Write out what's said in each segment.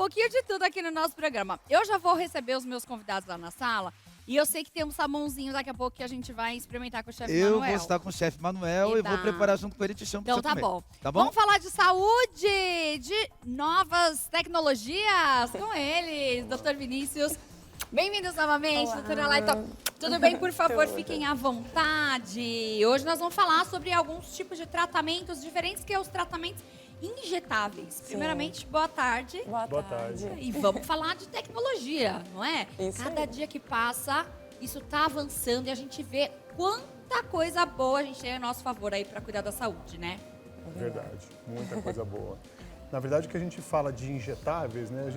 pouquinho de tudo aqui no nosso programa. Eu já vou receber os meus convidados lá na sala e eu sei que tem um salmãozinho daqui a pouco que a gente vai experimentar com o chefe Manuel. Eu vou estar com o chefe Manuel e vou preparar junto com ele e te chamo pra Então você tá comer. bom. Tá bom? Vamos falar de saúde, de novas tecnologias com eles, Dr. Vinícius. Bem-vindos novamente, doutora Laita. Tudo bem? Por favor, fiquem à vontade. Hoje nós vamos falar sobre alguns tipos de tratamentos diferentes, que é os tratamentos injetáveis. Sim. Primeiramente, boa tarde. Boa tarde. E vamos falar de tecnologia, não é? Isso Cada aí. dia que passa, isso tá avançando e a gente vê quanta coisa boa a gente tem a nosso favor aí para cuidar da saúde, né? Verdade, muita coisa boa. Na verdade, o que a gente fala de injetáveis, né?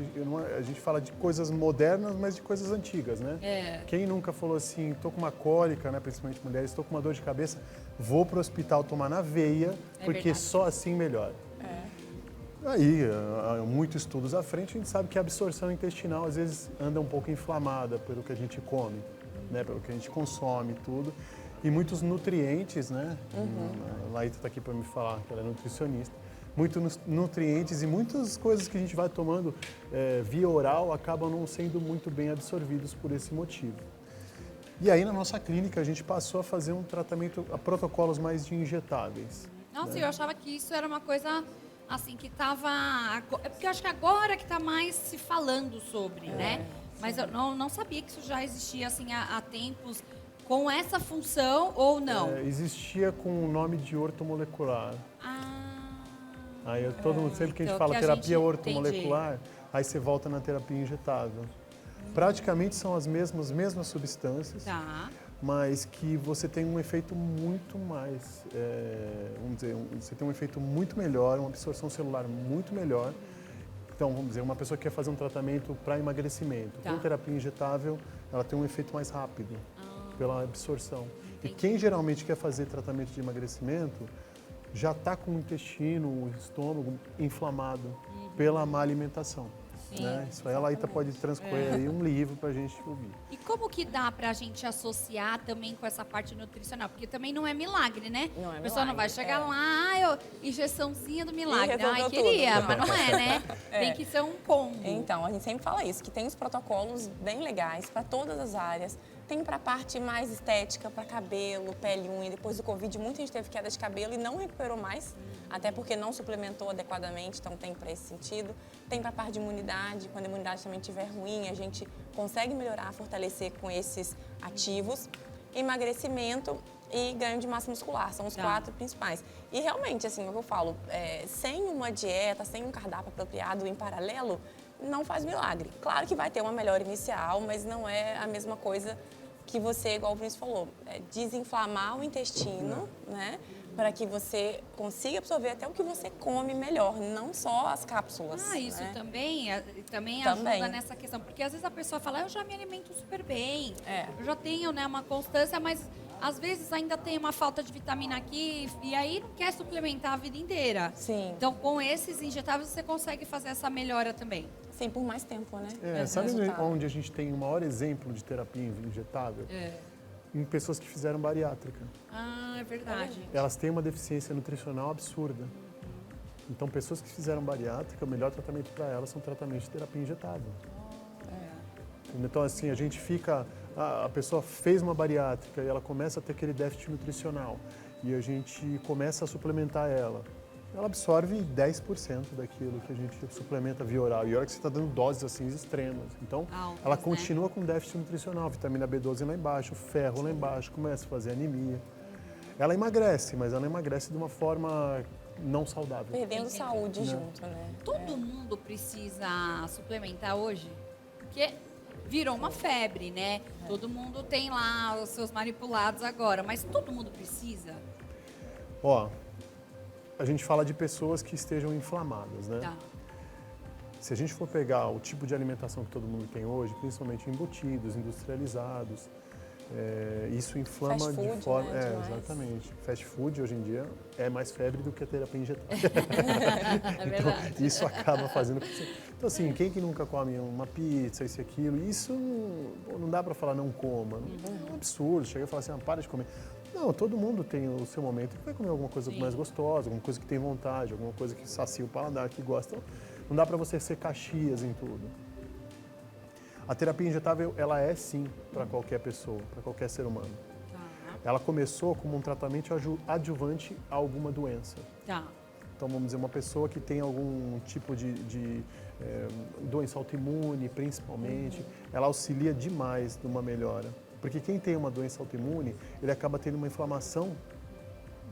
A gente fala de coisas modernas, mas de coisas antigas, né? É. Quem nunca falou assim, tô com uma cólica, né? Principalmente mulheres, tô com uma dor de cabeça, vou pro hospital tomar na veia, porque verdade. só assim melhora. Aí, há muitos estudos à frente, a gente sabe que a absorção intestinal às vezes anda um pouco inflamada pelo que a gente come, né? Pelo que a gente consome, tudo. E muitos nutrientes, né? A Laíta está aqui para me falar, que ela é nutricionista. Muitos nutrientes e muitas coisas que a gente vai tomando via oral acabam não sendo muito bem absorvidos por esse motivo. E aí, na nossa clínica, a gente passou a fazer um tratamento a protocolos mais de injetáveis. Nossa, eu achava que isso era uma coisa assim que tava. É porque eu acho que agora que tá mais se falando sobre, né? Mas eu não sabia que isso já existia assim há tempos com essa função ou não. Existia com o nome de ortomolecular. Aí todo mundo, sempre que a gente Então, fala que a terapia gente ortomolecular, aí você volta na terapia injetável. Praticamente são as mesmas substâncias, Tá. mas que você tem um efeito muito mais, vamos dizer, você tem um efeito muito melhor, uma absorção celular muito melhor. Então, vamos dizer, uma pessoa que quer fazer um tratamento para emagrecimento, Tá. com terapia injetável, ela tem um efeito mais rápido pela absorção. E quem geralmente quer fazer tratamento de emagrecimento já está com o intestino, o estômago inflamado pela má alimentação. Sim, Né? Isso aí a Laíta pode transcorrer aí um livro para a gente ouvir. E como que dá pra gente associar também com essa parte nutricional? Porque também não é milagre, né? Não é A pessoa não vai milagre, chegar lá, injeçãozinha do milagre. resolveu Ai, queria, tudo. mas não é, né? Tem que ser um combo. Então, a gente sempre fala isso, que tem os protocolos bem legais para todas as áreas. Tem para a parte mais estética, para cabelo, pele, unha. Depois do Covid, muita gente teve queda de cabelo e não recuperou mais, até porque não suplementou adequadamente, então tem para esse sentido. Tem para a parte de imunidade, quando a imunidade também estiver ruim, a gente consegue melhorar, fortalecer com esses ativos. Emagrecimento e ganho de massa muscular, são os quatro principais. E realmente, assim, o que eu falo, sem uma dieta, sem um cardápio apropriado em paralelo, não faz milagre. Claro que vai ter uma melhora inicial, mas não é a mesma coisa que você, igual o Vinícius falou, desinflamar o intestino, né? Para que você consiga absorver até o que você come melhor, não só as cápsulas. Isso né? também Também. ajuda nessa questão. Porque às vezes a pessoa fala, eu já me alimento super bem, É. eu já tenho, né, uma constância, mas às vezes ainda tem uma falta de vitamina aqui e aí não quer suplementar a vida inteira. Sim. Então, com esses injetáveis, você consegue fazer essa melhora também. Sim, por mais tempo, né? Sabe Resultado. onde a gente tem o maior exemplo de terapia injetável? Em pessoas que fizeram bariátrica. É verdade. Elas têm uma deficiência nutricional absurda. Então, pessoas que fizeram bariátrica, o melhor tratamento para elas são tratamentos de terapia injetável. Então, assim, a gente fica... A pessoa fez uma bariátrica e ela começa a ter aquele déficit nutricional. E a gente começa a suplementar ela. Ela absorve 10% daquilo que a gente suplementa via oral. E olha que você está dando doses assim extremas. Então, Altas, ela né? continua com déficit nutricional. Vitamina B12 lá embaixo, ferro lá embaixo, começa a fazer anemia. Ela emagrece, mas ela emagrece de uma forma não saudável. Perdendo saúde junto, né? Todo mundo precisa suplementar hoje? Porque virou uma febre, né? Todo mundo tem lá os seus manipulados agora, mas todo mundo precisa? Ó, a gente fala de pessoas que estejam inflamadas, né? Tá. Se a gente for pegar o tipo de alimentação que todo mundo tem hoje, principalmente embutidos, industrializados, isso inflama Fast food, de forma... né, demais. Exatamente. Fast food, hoje em dia, é mais febre do que a terapia injetável. É verdade. Então, isso acaba fazendo... Então, assim, quem que nunca come uma pizza, isso e aquilo, isso não dá para falar não coma. É um absurdo. Chega e fala assim, para de comer. Não, todo mundo tem o seu momento que vai comer alguma coisa mais gostosa, alguma coisa que tem vontade, alguma coisa que sacia o paladar, que gosta. Não dá para você ser Caxias em tudo. A terapia injetável, ela é sim para qualquer pessoa, para qualquer ser humano. Tá. Ela começou como um tratamento adjuvante a alguma doença. Tá. Então, vamos dizer, uma pessoa que tem algum tipo de doença autoimune, principalmente, ela auxilia demais numa melhora. Porque quem tem uma doença autoimune, ele acaba tendo uma inflamação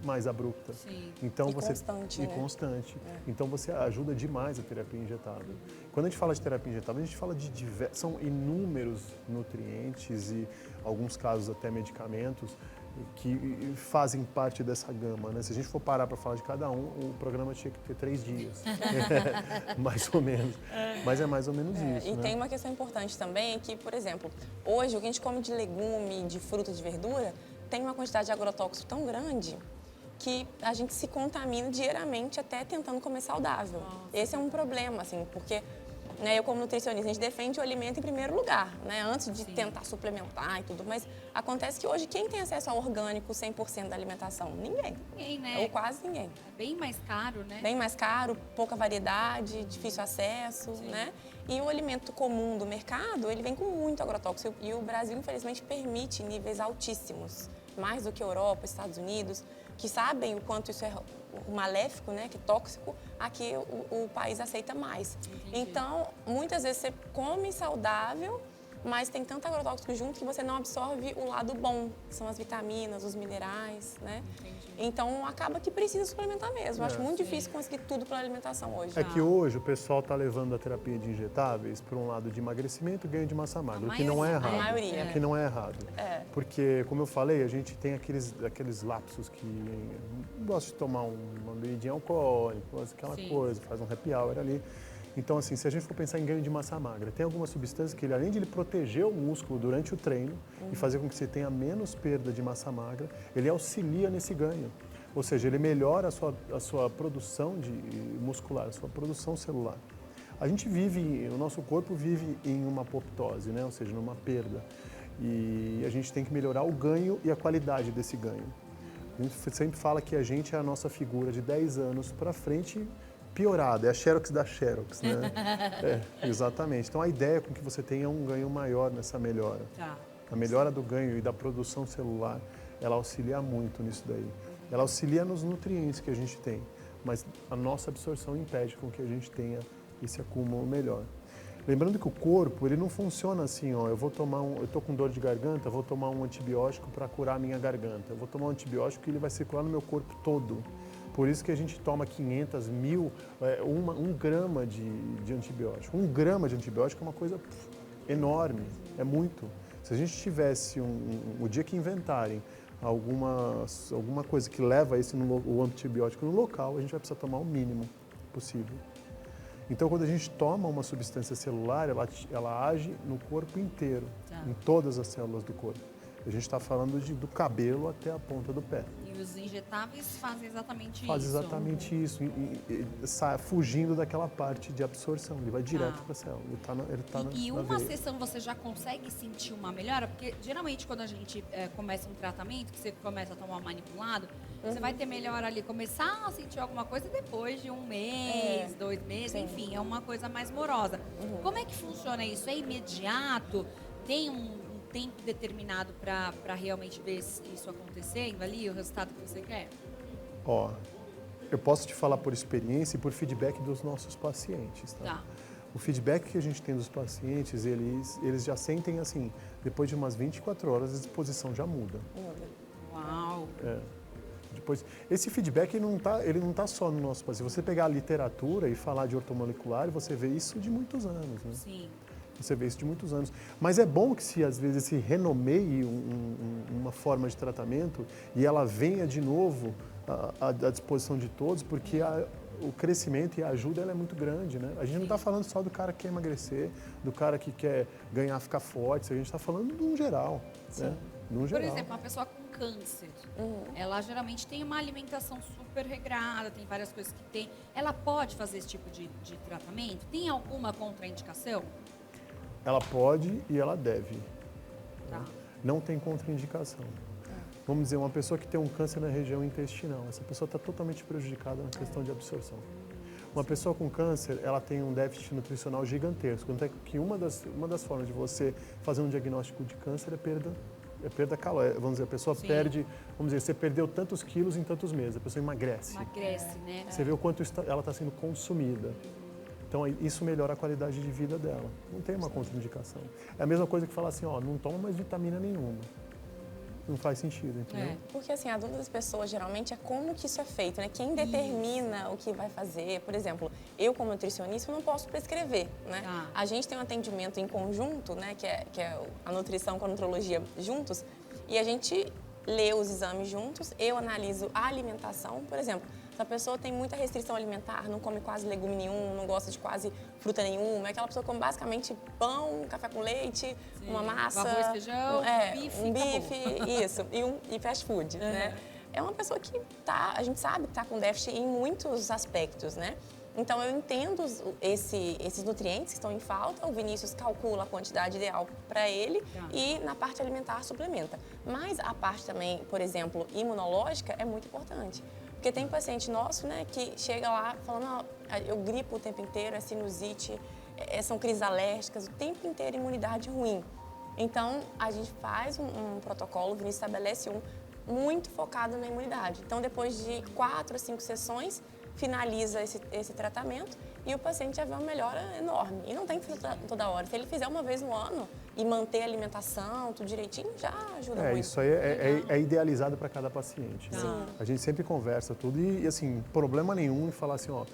mais abrupta. Sim. Então, E constante, né? constante. Então, você ajuda demais a terapia injetável. Quando a gente fala de terapia injetável, a gente fala de são inúmeros nutrientes e, alguns casos, até medicamentos que fazem parte dessa gama, né? Se a gente for parar para falar de cada um, o programa tinha que ter 3 dias, mais ou menos. Mas é mais ou menos isso, E né? tem uma questão importante também que, por exemplo, hoje o que a gente come de legume, de fruta, de verdura, tem uma quantidade de agrotóxico tão grande que a gente se contamina diariamente até tentando comer saudável. Esse é um problema, assim, porque eu como nutricionista, a gente defende o alimento em primeiro lugar, né? Antes de tentar suplementar e tudo, mas acontece que hoje quem tem acesso ao orgânico 100% da alimentação? Ninguém. Ninguém, né? Ou quase ninguém. É bem mais caro, né? Bem mais caro, pouca variedade, difícil acesso, né? E o alimento comum do mercado, ele vem com muito agrotóxico e o Brasil, infelizmente, permite níveis altíssimos, mais do que a Europa, Estados Unidos, que sabem o quanto isso é maléfico, né, que é tóxico, aqui o país aceita mais. Entendi. Então, muitas vezes você come saudável, mas tem tanto agrotóxico junto que você não absorve o lado bom, que são as vitaminas, os minerais, né? Entendi. Então, acaba que precisa suplementar mesmo. Acho muito difícil conseguir tudo pela alimentação hoje. É que hoje o pessoal está levando a terapia de injetáveis para um lado de emagrecimento e ganho de massa magra, o que não é errado. A maioria. O que não é errado. É. Porque, como eu falei, a gente tem aqueles lapsos que gosta de tomar uma bebidinha alcoólica, aquela Sim. coisa, faz um happy hour ali. Então, assim, se a gente for pensar em ganho de massa magra, tem algumas substâncias que, além de ele proteger o músculo durante o treino e fazer com que você tenha menos perda de massa magra, ele auxilia nesse ganho. Ou seja, ele melhora a sua produção muscular, a sua produção celular. A gente vive, o nosso corpo vive em uma apoptose, né? Ou seja, numa perda. E a gente tem que melhorar o ganho e a qualidade desse ganho. A gente sempre fala que a gente é a nossa figura de 10 anos para frente piorada, é a Xerox da Xerox, né? Exatamente. Então a ideia é com que você tenha um ganho maior nessa melhora. Tá. A melhora do ganho e da produção celular, ela auxilia muito nisso daí. Ela auxilia nos nutrientes que a gente tem, mas a nossa absorção impede com que a gente tenha esse acúmulo melhor. Lembrando que o corpo, ele não funciona assim, ó, eu tô com dor de garganta, vou tomar um antibiótico para curar a minha garganta. Eu vou tomar um antibiótico e ele vai circular no meu corpo todo. Por isso que a gente toma 500, 1000, 1 grama de antibiótico. 1 grama de antibiótico é uma coisa enorme, é muito. Se a gente tivesse o dia que inventarem alguma coisa que leva o antibiótico no local, a gente vai precisar tomar o mínimo possível. Então, quando a gente toma uma substância celular, ela age no corpo inteiro, em todas as células do corpo. A gente está falando do cabelo até a ponta do pé. E os injetáveis fazem exatamente isso. Faz exatamente isso, fugindo daquela parte de absorção. Ele vai direto para a célula. E na uma veia. sessão você já consegue sentir uma melhora? Porque geralmente quando a gente começa um tratamento, que você começa a tomar manipulado, você vai ter melhora ali, começar a sentir alguma coisa depois de 1 mês, 2 meses, enfim, é uma coisa mais morosa. Como é que funciona isso? É imediato? Tem um tempo determinado para realmente ver isso acontecendo ali, o resultado que você quer? Ó, eu posso te falar por experiência e por feedback dos nossos pacientes, tá? Tá. O feedback que a gente tem dos pacientes, eles já sentem assim, depois de umas 24 horas a disposição já muda. Uau! Depois, esse feedback ele não tá só no nosso paciente. Se você pegar a literatura e falar de ortomolecular, você vê isso de muitos anos, né? Sim. Você vê isso de muitos anos. Mas é bom que se às vezes se renomeie uma forma de tratamento e ela venha de novo à disposição de todos, porque o crescimento e a ajuda ela é muito grande, né? A gente não está falando só do cara que quer emagrecer, do cara que quer ganhar, ficar forte. A gente está falando de um geral, né? Por exemplo, uma pessoa com câncer, ela geralmente tem uma alimentação super regrada, tem várias coisas que tem. Ela pode fazer esse tipo de tratamento? Tem alguma contraindicação? Ela pode e ela deve. Tá. Não tem contraindicação. Vamos dizer, uma pessoa que tem um câncer na região intestinal, essa pessoa está totalmente prejudicada na questão de absorção. Uma pessoa com câncer, ela tem um déficit nutricional gigantesco. Tanto é que uma das formas de você fazer um diagnóstico de câncer é perda calórica. Vamos dizer, a pessoa perde, vamos dizer, você perdeu tantos quilos em tantos meses, a pessoa emagrece. Emagrece, né? Você vê o quanto ela está sendo consumida. Então, isso melhora a qualidade de vida dela. Não tem uma contraindicação. É a mesma coisa que falar assim, ó, não toma mais vitamina nenhuma. Não faz sentido, entendeu? Porque assim, a dúvida das pessoas geralmente é como que isso é feito, né? Quem determina o que vai fazer? Por exemplo, eu como nutricionista eu não posso prescrever, né? A gente tem um atendimento em conjunto, né? Que é a nutrição com a nutrologia juntos, e a gente lê os exames juntos, eu analiso a alimentação, por exemplo. Se a pessoa tem muita restrição alimentar, não come quase legume nenhum, não gosta de quase fruta nenhuma, é aquela pessoa que come basicamente pão, café com leite, uma massa, arroz, feijão, um bife, isso, e fast food, né? É uma pessoa que a gente sabe que está com déficit em muitos aspectos, né? Então, eu entendo esses nutrientes que estão em falta, o Vinícius calcula a quantidade ideal para ele e na parte alimentar suplementa. Mas a parte também, por exemplo, imunológica é muito importante. Porque tem paciente nosso, né, que chega lá falando, eu gripo o tempo inteiro, é sinusite, são crises alérgicas, o tempo inteiro imunidade ruim. Então, a gente faz um protocolo, o Vinícius estabelece muito focado na imunidade. Então, depois de 4 a 5 sessões, finaliza esse tratamento e o paciente já vê uma melhora enorme. E não tem que fazer toda hora. Se ele fizer uma vez no ano e manter a alimentação, tudo direitinho, já ajuda muito. Isso aí é idealizado para cada paciente. Né? A gente sempre conversa tudo e, assim, problema nenhum em falar assim, ó,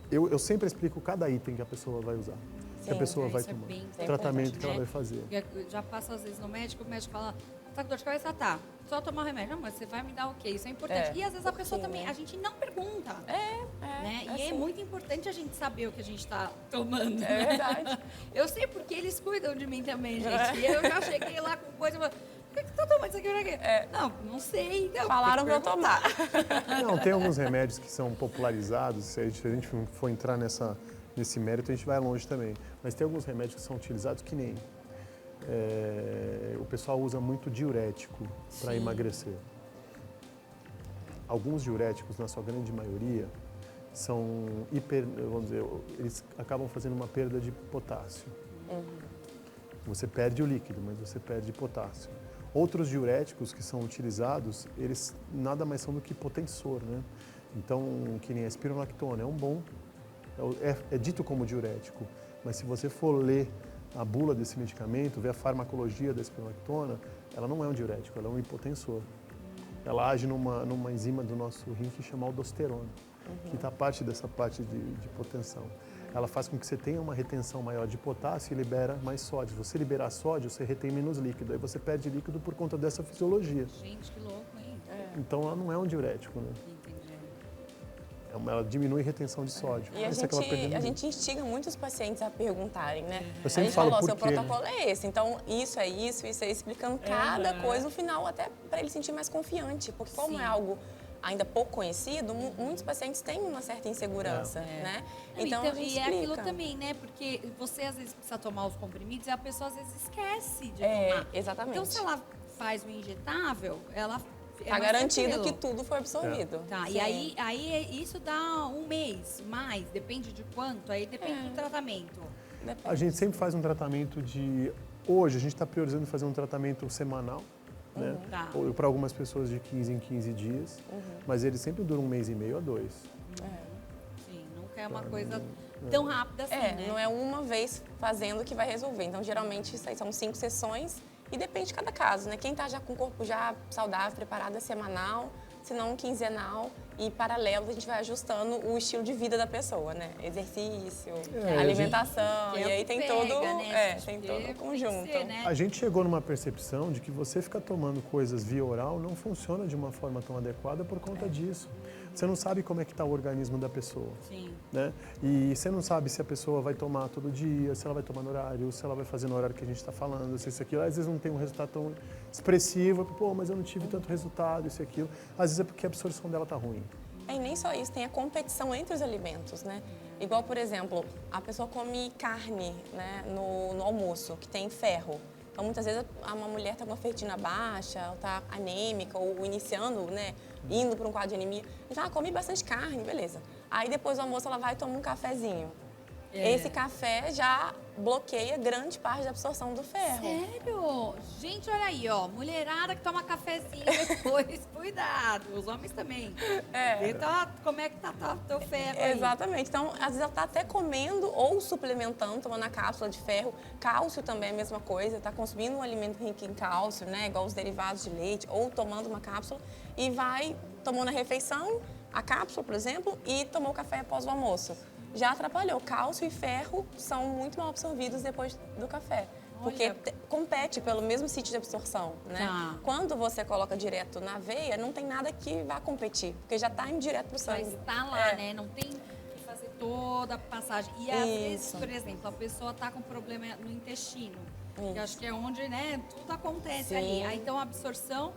eu sempre explico cada item que a pessoa vai usar, que a pessoa vai tomar, o tratamento que ela vai fazer. Já passa às vezes no médico, o médico fala, tá com dor de cabeça? Tá. Só tomar o remédio. Não, mas você vai me dar o quê? Isso é importante. E às vezes a pessoa também, a gente não pergunta. Né? E é muito importante a gente saber o que a gente tá tomando. É verdade. Eu sei porque eles cuidam de mim também, gente. E eu já cheguei lá com coisa e falei, por que você tá tomando isso aqui pra quê? Não sei. Então, falaram pra eu tomar. Não, tem alguns remédios que são popularizados. Se a gente for entrar nesse mérito, a gente vai longe também. Mas tem alguns remédios que são utilizados que nem... o pessoal usa muito diurético para emagrecer. Alguns diuréticos, na sua grande maioria, são vamos dizer, eles acabam fazendo uma perda de potássio. Você perde o líquido, mas você perde potássio. Outros diuréticos que são utilizados, eles nada mais são do que potensor, né? Então, que nem a espironolactona, é dito como diurético, mas se você for ler a bula desse medicamento, ver a farmacologia da espironolactona, ela não é um diurético, ela é um hipotensor. Ela age numa enzima do nosso rim que chama aldosterona, que está parte dessa parte de hipotensão. Ela faz com que você tenha uma retenção maior de potássio e libera mais sódio. Se você liberar sódio, você retém menos líquido, aí você perde líquido por conta dessa fisiologia. Gente, que louco, hein? Então ela não é um diurético, né? Ela diminui a retenção de sódio. E a gente instiga muitos pacientes a perguntarem, né? Eu A sempre gente falo falou, por seu quê, protocolo é esse, então isso é isso é explicando cada coisa no final, até para ele sentir mais confiante, porque como é algo ainda pouco conhecido, muitos pacientes têm uma certa insegurança, né? Então, a gente e é aquilo explica. também, né? Porque você às vezes precisa tomar os comprimidos e a pessoa às vezes esquece de tomar. Exatamente. Então, se ela faz o injetável, ela... Tá garantido que tudo foi absorvido. Tá, Sim. e aí isso dá um mês, mais, depende de quanto, aí depende do tratamento. A gente sempre faz um tratamento Hoje, a gente está priorizando fazer um tratamento semanal, né? Ou para algumas pessoas de 15 em 15 dias, mas ele sempre dura 1 mês e meio a 2. Sim, nunca é uma coisa tão rápida assim, né? Não é uma vez fazendo que vai resolver. Então, geralmente, isso aí são 5 sessões e depende de cada caso, né? Quem está já com o corpo já saudável, preparado, é semanal, se não quinzenal. E, paralelo, a gente vai ajustando o estilo de vida da pessoa, né? Exercício, alimentação, e aí tem todo o conjunto. Ser, né? A gente chegou numa percepção de que você ficar tomando coisas via oral não funciona de uma forma tão adequada por conta disso. Você não sabe como é que está o organismo da pessoa. Sim. Né? E você não sabe se a pessoa vai tomar todo dia, se ela vai tomar no horário, se ela vai fazer no horário que a gente está falando, se isso aquilo. Às vezes não tem um resultado tão expressivo, pô, mas eu não tive tanto resultado, isso e aquilo. Às vezes é porque a absorção dela está ruim. E nem só isso, tem a competição entre os alimentos, né? Igual, por exemplo, a pessoa come carne, né, no almoço, que tem ferro. Então, muitas vezes, uma mulher está com uma ferritina baixa, ou está anêmica, ou iniciando, né, indo para um quadro de anemia. Então, ela come bastante carne, beleza. Aí depois do almoço ela vai tomar um cafezinho. É. Esse café já bloqueia grande parte da absorção do ferro. Sério? Gente, olha aí, ó. Mulherada que toma cafezinho depois, cuidado. Os homens também. Vê como é que tá teu ferro aí. Exatamente. Então, às vezes ela tá até comendo ou suplementando, tomando a cápsula de ferro. Cálcio também é a mesma coisa. Tá consumindo um alimento rico em cálcio, né? Igual os derivados de leite, ou tomando uma cápsula e vai tomando a refeição, a cápsula, por exemplo, e tomou o café após o almoço. Já atrapalhou. Cálcio e ferro são muito mal absorvidos depois do café. Porque compete pelo mesmo sítio de absorção, né? Tá. Quando você coloca direto na veia, não tem nada que vá competir, porque já está indo direto pro sangue. Mas tá lá, né? Não tem que fazer toda a passagem. E às vezes, por exemplo, a pessoa tá com problema no intestino. Que acho que é onde, né, tudo acontece ali. Aí, então a absorção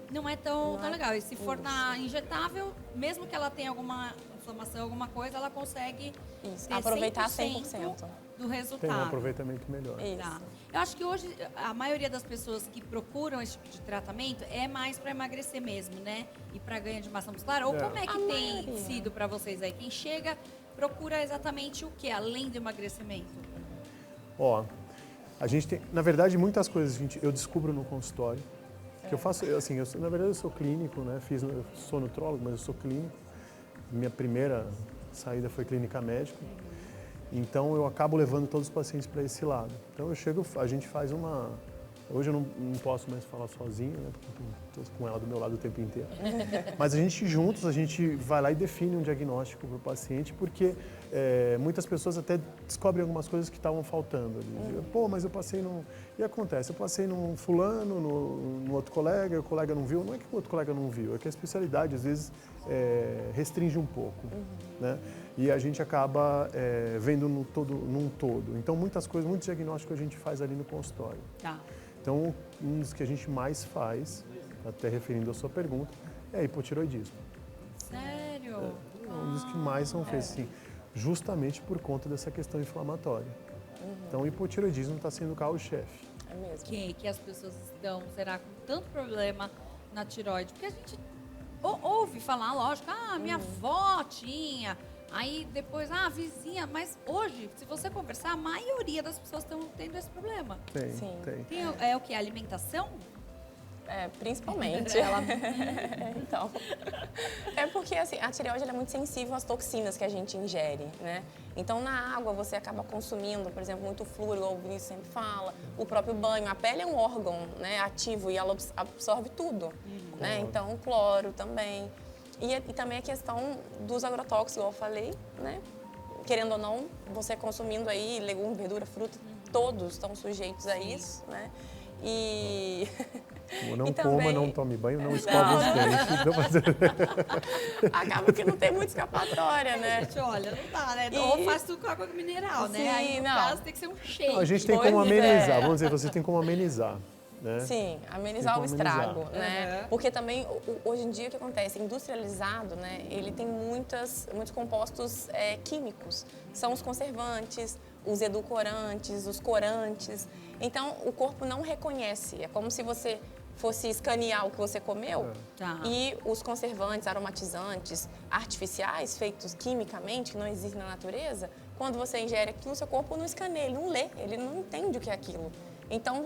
não é tão legal. E se for na injetável, mesmo que ela tenha alguma inflamação, alguma coisa, ela consegue ter aproveitar 100% do resultado. Tem um aproveitamento melhor. Isso. Tá. Eu acho que hoje a maioria das pessoas que procuram esse tipo de tratamento é mais para emagrecer mesmo, né? E para ganho de massa muscular. Ou como é que tem sido para vocês aí? Quem chega procura exatamente o que além do emagrecimento? Ó, a gente tem, na verdade, muitas coisas eu descubro no consultório. Que eu faço, assim, na verdade eu sou clínico, né? Eu sou nutrólogo, mas eu sou clínico. Minha primeira saída foi clínica médica. Então eu acabo levando todos os pacientes para esse lado. Então a gente faz uma... Hoje eu não posso mais falar sozinho, né? Porque estou com ela do meu lado o tempo inteiro. Mas a gente juntos, a gente vai lá e define um diagnóstico para o paciente, porque muitas pessoas até descobrem algumas coisas que estavam faltando. Pô, mas eu passei num... E acontece, eu passei num fulano, no outro colega, e o colega não viu. Não é que o outro colega não viu, é que a especialidade às vezes restringe um pouco, né? E a gente acaba vendo num todo. Então muitos diagnósticos a gente faz ali no consultório. Tá. Então, um dos que a gente mais faz, até referindo à sua pergunta, é hipotiroidismo. Sério? É um dos que mais são feitos, sim, justamente por conta dessa questão inflamatória. Então, o hipotiroidismo está sendo o carro-chefe. É mesmo. Que as pessoas estão, será, com tanto problema na tireoide? Porque a gente ouve falar, lógico, minha avó tinha, aí depois, a vizinha, mas hoje, se você conversar, a maioria das pessoas estão tendo esse problema. Tem. É o que? Alimentação? Principalmente. Então, é porque assim, a tireoide ela é muito sensível às toxinas que a gente ingere, né? Então, na água você acaba consumindo, por exemplo, muito flúor, igual o Vinícius sempre fala, o próprio banho. A pele é um órgão, né, ativo e ela absorve tudo, né? Então, cloro também. E também a questão dos agrotóxicos, igual eu falei, né? Querendo ou não, você consumindo aí legume, verdura, fruta, todos estão sujeitos a isso, né? E... Não coma, não tome banho, não escove os dentes. Acaba que não tem muita escapatória, né? Gente, olha, não dá, né? Ou faz tudo com água mineral, né? Sim, Aí, no não. caso, tem que ser um shake. A gente tem como amenizar, vamos dizer, você tem como amenizar. Né? Sim, amenizar o estrago, né? Uhum. Porque também, hoje em dia, o que acontece? Industrializado, né? Ele tem muitos compostos químicos. São os conservantes, os edulcorantes, os corantes. Então, o corpo não reconhece. É como se você fosse escanear o que você comeu e os conservantes, aromatizantes, artificiais, feitos quimicamente, que não existem na natureza, quando você ingere aquilo, seu corpo não escaneia, ele não lê, ele não entende o que é aquilo. Então,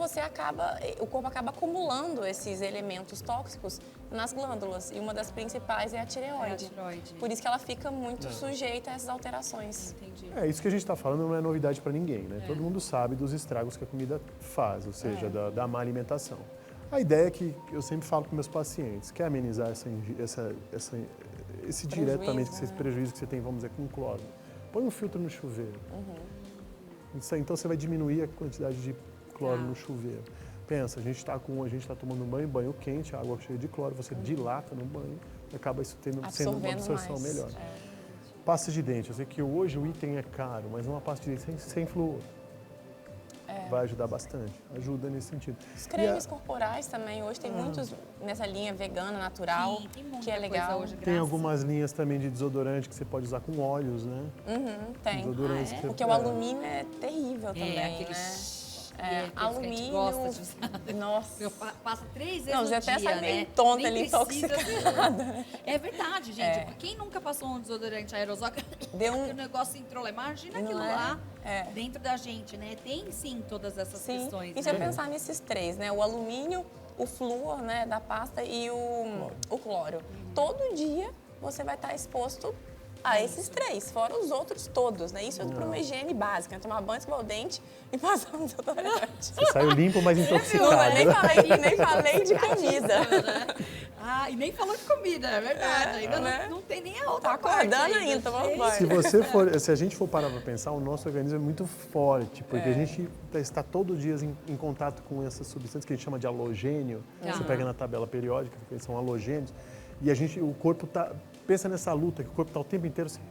o corpo acaba acumulando esses elementos tóxicos nas glândulas. E uma das principais é a tireoide. Por isso que ela fica muito sujeita a essas alterações. Entendi. Isso que a gente está falando não é novidade para ninguém, né? Todo mundo sabe dos estragos que a comida faz, ou seja, da má alimentação. A ideia é que eu sempre falo para meus pacientes, quer amenizar esse diretamente, esse prejuízo que você tem, vamos dizer, com cloro. Põe um filtro no chuveiro. Então você vai diminuir a quantidade de cloro no chuveiro. Pensa, a gente está tomando banho quente, água cheia de cloro, você dilata no banho e acaba isso sendo uma absorção melhor. Pasta de dente, eu sei que hoje o item é caro, mas uma pasta de dente sem flúor vai ajudar bastante, ajuda nesse sentido. Os cremes corporais também, hoje tem muitos nessa linha vegana, natural, que é legal. Hoje, tem algumas linhas também de desodorante que você pode usar com óleos, né? Tem. Desodorantes Porque o alumínio é terrível também, aquele né? É, a gente gosta de usar. Nossa. Eu passo 3 vezes Não, no você dia, até sai meio né? tonta Nem ali, precisa. intoxicada. É verdade, gente. Quem nunca passou um desodorante aerosol, Deu o negócio entrou lá, imagina Não aquilo é? lá É. dentro da gente, né? Tem sim todas essas Sim, questões, e se eu né? pensar nesses 3, né? O alumínio, o flúor, né, da pasta e o cloro. Todo dia você vai estar exposto a esses 3, fora os outros todos, né? Isso é para uma higiene básica, né? Tomar banho, escovar o dente e passar um desodorante. Você saiu limpo, mas intoxicado. Não, nem falei de comida. Ah, e nem falou de comida, é verdade. Ainda né? não tem nem a outra Tá parte acordando ainda, tomando banho. Se a gente for parar para pensar, o nosso organismo é muito forte, porque a gente está todos os dias em contato com essas substâncias que a gente chama de halogênio. Você pega na tabela periódica, que eles são halogênios, e o corpo pensa nessa luta, que o corpo está o tempo inteiro assim,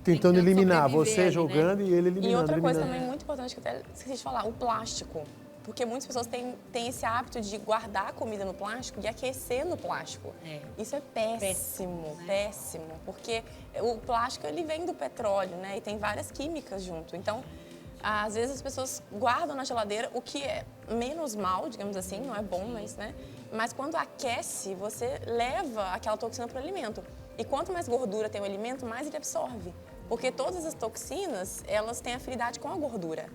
tentando eliminar, você ali, jogando né? e ele eliminando. E outra coisa eliminando. também muito importante que eu até esqueci de falar, o plástico. Porque muitas pessoas têm esse hábito de guardar a comida no plástico e aquecer no plástico. Isso é péssimo, péssimo. Porque o plástico, ele vem do petróleo, né? E tem várias químicas junto. Então, às vezes as pessoas guardam na geladeira, o que é menos mal, digamos assim, não é bom, mas, né? Mas quando aquece, você leva aquela toxina para o alimento. E quanto mais gordura tem o alimento, mais ele absorve. Porque todas as toxinas, elas têm afinidade com a gordura.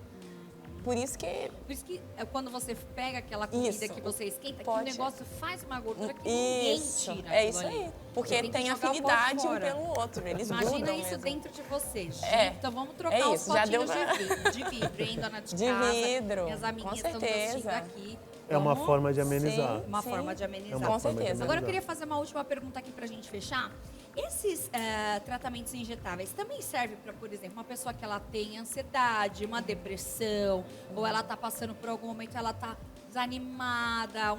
Por isso que quando você pega aquela comida Isso. que você esquenta, que o Pode. negócio faz uma gordura que ninguém tira. É aquilo isso ali. aí. Você Porque que tem jogar o pó afinidade um fora. pelo outro. Eles Imagina grudam isso mesmo. dentro de vocês. É. Então vamos trocar É os isso, já deu potinhos de vidro, hein, dona de De casa? vidro, Minhas com amiguinhas estão nos assistindo certeza. aqui. É uma Vamos- forma de amenizar. Uma Sim. forma de amenizar. É uma Com forma de certeza. Agora eu amenizar. queria fazer uma última pergunta aqui pra gente fechar. Esses tratamentos injetáveis também servem para, por exemplo, uma pessoa que ela tem ansiedade, uma depressão, ou ela está passando por algum momento, ela está desanimada,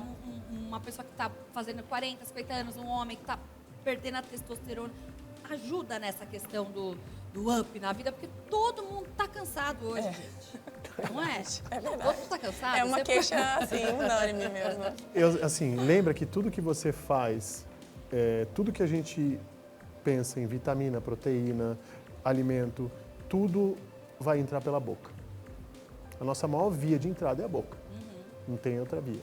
uma pessoa que está fazendo 40, 50 anos, um homem que está perdendo a testosterona. Ajuda nessa questão do up na vida, porque todo mundo está cansado hoje, gente. Não é? É verdade. Todo mundo está cansado. É uma Você- queixa, assim, unânime mesmo. Assim, lembra que tudo que você faz, tudo que a gente pensa em vitamina, proteína, alimento, tudo vai entrar pela boca. A nossa maior via de entrada é a boca. Não tem outra via.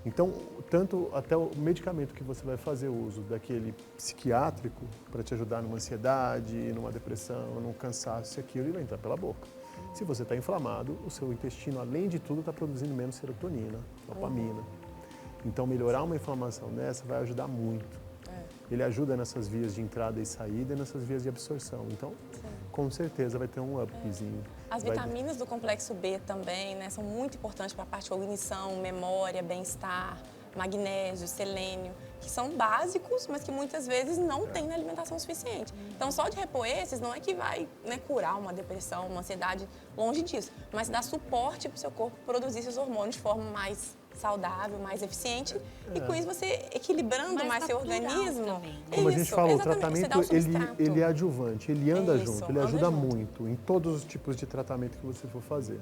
Então, tanto até o medicamento que você vai fazer uso daquele psiquiátrico para te ajudar numa ansiedade, numa depressão, num cansaço, aquilo ele vai entrar pela boca. Se você está inflamado, o seu intestino, além de tudo, está produzindo menos serotonina, dopamina. Então, melhorar uma inflamação dessa vai ajudar muito. Ele ajuda nessas vias de entrada e saída e nessas vias de absorção. Então, com certeza vai ter um upzinho. As vitaminas do complexo B também, né, são muito importantes para a parte de cognição, memória, bem-estar, magnésio, selênio, que são básicos, mas que muitas vezes não tem na alimentação suficiente. Então, só de repor esses não é que vai, né, curar uma depressão, uma ansiedade, longe disso, mas dá suporte para o seu corpo produzir esses hormônios de forma mais saudável, mais eficiente, e com isso você equilibrando mais seu natural organismo. também, né? Como a gente Isso, falou, o exatamente, você dá tratamento o substrato. ele é adjuvante, ele anda Isso, junto, ele anda ajuda junto. muito em todos os tipos de tratamento que você for fazer.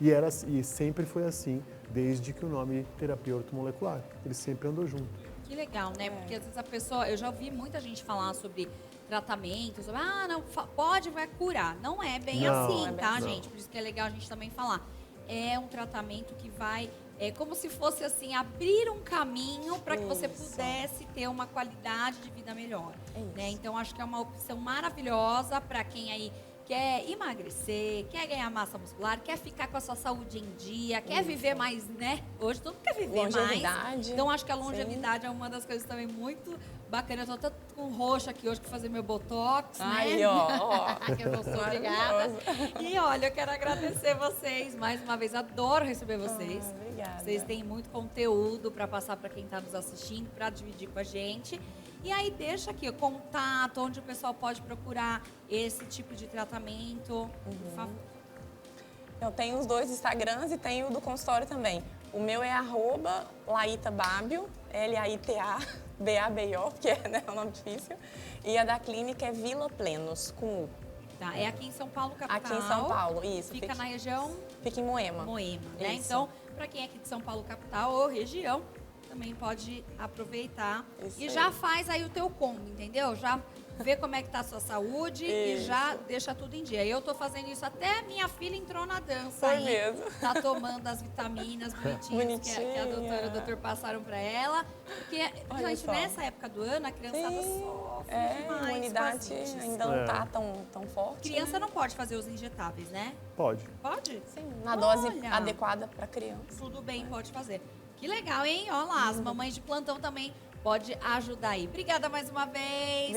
E sempre foi assim, desde que o nome terapia ortomolecular. Ele sempre andou junto. Que legal, né? Porque às vezes a pessoa, eu já ouvi muita gente falar sobre tratamento, sobre, não, pode, vai curar. Não é bem Não, assim, não é bem tá, assim. gente? Por isso que é legal a gente também falar. É um tratamento que vai, como se fosse assim, abrir um caminho para que você Isso. pudesse ter uma qualidade de vida melhor. É isso. Né? Então, acho que é uma opção maravilhosa para quem aí quer emagrecer, quer ganhar massa muscular, quer ficar com a sua saúde em dia, quer viver mais, né? Hoje todo mundo quer viver mais. Longevidade. Então, acho que a longevidade é uma das coisas também muito bacanas. Eu tô tanto com roxo aqui hoje para fazer meu botox, Aí, né? ó. Que eu não sou obrigada. E olha, eu quero agradecer vocês mais uma vez. Adoro receber vocês. Obrigada. Vocês têm muito conteúdo para passar para quem está nos assistindo, para dividir com a gente. E aí deixa aqui o contato, onde o pessoal pode procurar esse tipo de tratamento. Por favor. Eu tenho os dois Instagrams e tenho o do consultório também. O meu é @LaitaBabio, LAITABABIO, que é, né, um nome difícil. E a da clínica é Vila Plenos, com U. Tá, é aqui em São Paulo, capital. Aqui em São Paulo, isso. Fica na região Fica em Moema. Moema, né? Isso. Então, para quem é aqui de São Paulo, capital ou região, também pode aproveitar. Isso E aí. já faz aí o teu combo, entendeu? Já vê como é que tá a sua saúde e já deixa tudo em dia. Eu tô fazendo isso, até minha filha entrou na dança. Foi aí, mesmo. Tá tomando as vitaminas bonitinhas que a doutora e o doutor passaram pra ela. Porque, Olha gente, só. nessa época do ano, a criançada sofre demais a imunidade com as ainda não tá tão forte. Criança não pode fazer os injetáveis, né? Pode. Pode? Sim, na dose Olha. adequada para criança. Tudo bem, pode fazer. Que legal, hein? Olha lá, as mamães de plantão também pode ajudar aí. Obrigada mais uma vez.